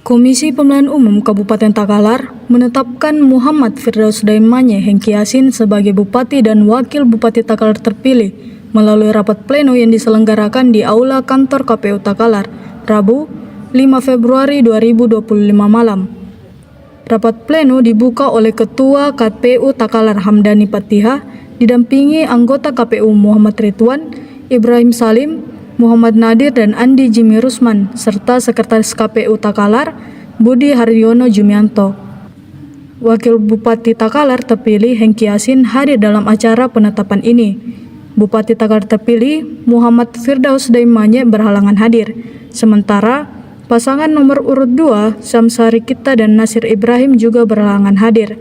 Komisi Pemilihan Umum Kabupaten Takalar menetapkan Muhammad Firdaus Daimanye Hengki Yasin sebagai Bupati dan Wakil Bupati Takalar terpilih melalui rapat pleno yang diselenggarakan di Aula Kantor KPU Takalar, Rabu 5 Februari 2025 malam. Rapat pleno dibuka oleh Ketua KPU Takalar Hamdani Patiha, didampingi anggota KPU Muhammad Ridwan, Ibrahim Salim, Muhammad Nadir dan Andi Jimmy Rusman, serta Sekretaris KPU Takalar, Budi Haryono Jumianto. Wakil Bupati Takalar terpilih Hengki Yasin hadir dalam acara penetapan ini. Bupati Takalar terpilih Muhammad Firdaus Daimanye berhalangan hadir. Sementara pasangan nomor urut 2 Samsari Kita dan Nasir Ibrahim juga berhalangan hadir.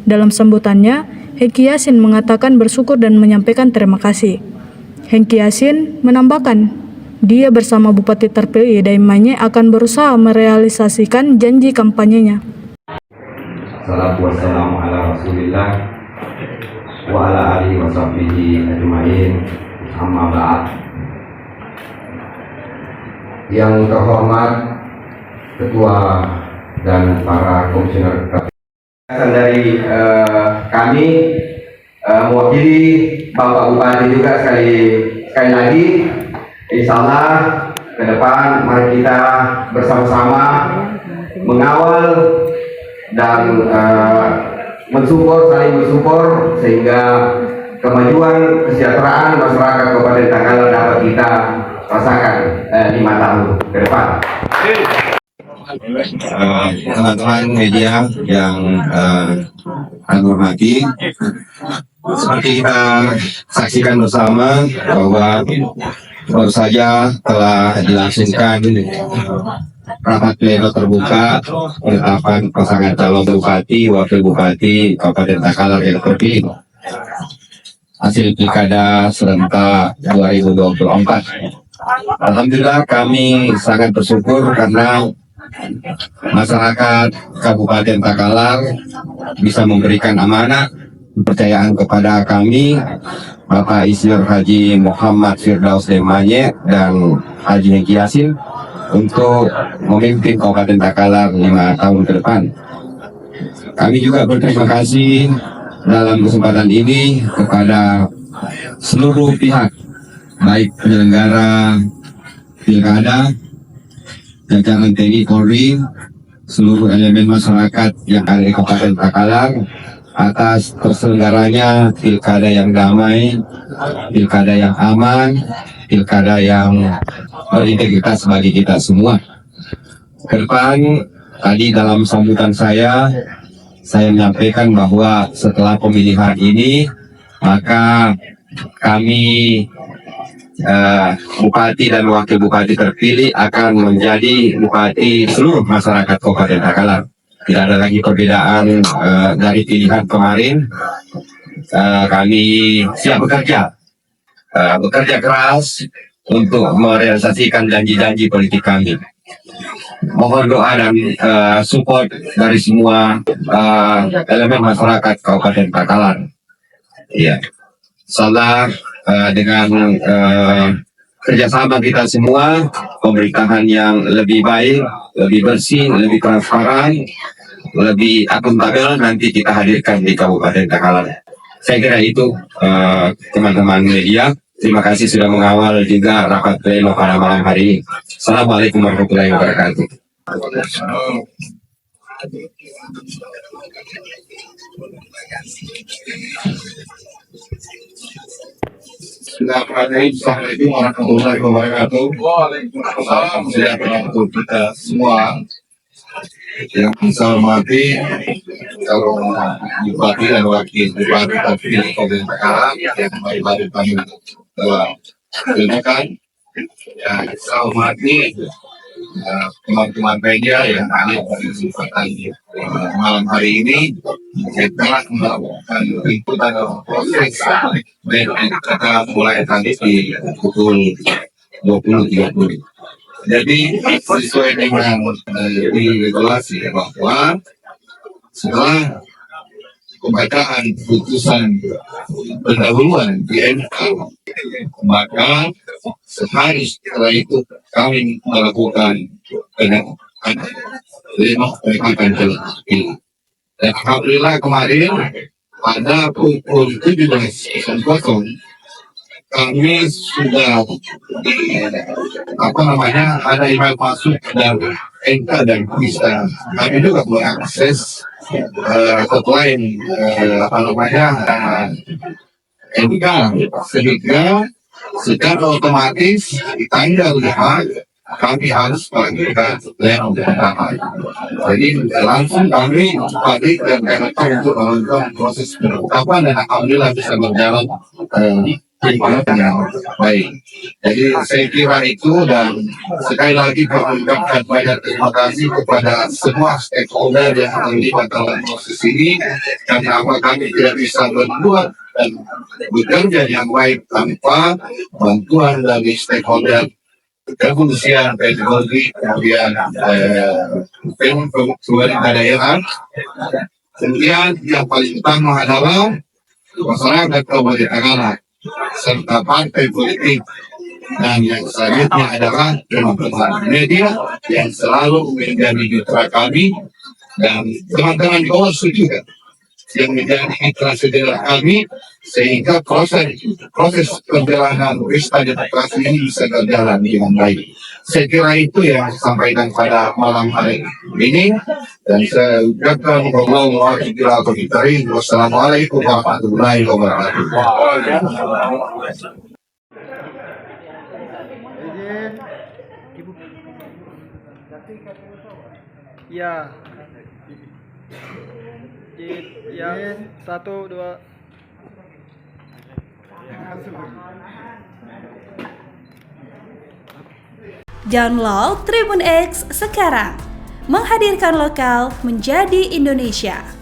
Dalam sambutannya, Hengki Yasin mengatakan bersyukur dan menyampaikan terima kasih. Hengki Yasin menambahkan, dia bersama Bupati terpilih Daimanye akan berusaha merealisasikan janji kampanyenya. Salatu wassalamu ala rasulillah wa ala alihi wa sahbihi ajma'in, amma ba'd. Yang terhormat Ketua dan para komisioner dari kami mewakili Bapak Bupati juga sekali lagi, insyaallah ke depan mari kita bersama-sama mengawal dan saling mensupport sehingga kemajuan kesejahteraan masyarakat Kabupaten Takalar dapat kita rasakan 5 tahun ke depan. Teman-teman media yang kami hormati, seperti kita saksikan bersama bahwa baru saja telah dilangsungkan rapat pleno terbuka penetapan pasangan calon bupati, wakil bupati Kabupaten Takalar yang terpilih hasil pilkada serentak 2024. Alhamdulillah kami sangat bersyukur karena masyarakat Kabupaten Takalar bisa memberikan amanah kepercayaan kepada kami, Bapak Insinyur Haji Muhammad Firdaus Daimanye dan Haji Hengki Yasin untuk memimpin Kabupaten Takalar 5 tahun ke depan. Kami juga berterima kasih dalam kesempatan ini kepada seluruh pihak, baik penyelenggara pilkada, jajaran TNI Polri, seluruh elemen masyarakat yang ada di Kabupaten Takalar atas terselenggaranya pilkada yang damai, pilkada yang aman, pilkada yang berintegritas bagi kita semua. Ke depan, tadi dalam sambutan saya menyampaikan bahwa setelah pemilihan ini, maka kami Bupati dan Wakil Bupati terpilih akan menjadi Bupati seluruh masyarakat Kabupaten Takalar. Tidak ada lagi perbedaan dari pilihan kemarin. Kami siap bekerja keras untuk merealisasikan janji-janji politik kami. Mohon doa dan support dari semua elemen masyarakat Kabupaten Takalar. Ya, insyaallah dengan kerjasama kita semua, pemerintahan yang lebih baik, lebih bersih, lebih transparan, lebih akuntabel nanti kita hadirkan di Kabupaten Takalar. Saya kira itu teman-teman media. Terima kasih sudah mengawal juga rapat pleno pada malam hari ini. Assalamualaikum warahmatullahi wabarakatuh. Assalamualaikum warahmatullahi wabarakatuh. Waalaikumsalam. Untuk kita semua yang bisa hormati calon bupati dan wakil bupati terpilih Kabupaten Takalar yang baru kami perkenalkan. Ya, saya hormati teman-teman media yang hadir pada kesempatan malam hari ini. Kita melakukan liputan proses kita mulai tadi di pukul 20.30. Jadi sesuai dengan regulasi bahwa setelah pembacaan putusan pendahuluan di MK, maka sehari setelah itu kami melakukan mereka akan terpilih. Dan alhamdulillah kemarin pada pukul 17.00 kami sudah ada email masuk dari NK dan bisa kami juga mengakses hotline NK sehingga secara otomatis di tanggal 5 kami harus melakukan pleno pertama. Jadi langsung kami balik dan untuk melakukan proses penetapan dan alhamdulillah bisa berjalan yang baik. Jadi saya kira itu, dan sekali lagi kami ucapkan banyak terima kasih kepada semua stakeholder yang terlibat dalam proses ini, karena apa kami tidak bisa berbuat dan bekerja yang baik tanpa bantuan dari stakeholder kepolisian, teknologi, kemudian pemerintah daerah. Kemudian yang paling utama adalah masyarakat Kabupaten Tagalar serta partai politik, dan yang selanjutnya adalah teman-teman media yang selalu menjadi mitra kami, dan teman-teman Bawaslu juga yang menjadi mitra sejarah kami, sehingga proses perjalanan pesta demokrasi ini bisa berjalan dengan baik. Saya kira itu yang saya sampaikan pada malam hari ini, dan saya ucapkan wassalamualaikum warahmatullahi wabarakatuh. Ya. Ya, 1, 2. Download Tribun X sekarang, menghadirkan lokal menjadi Indonesia.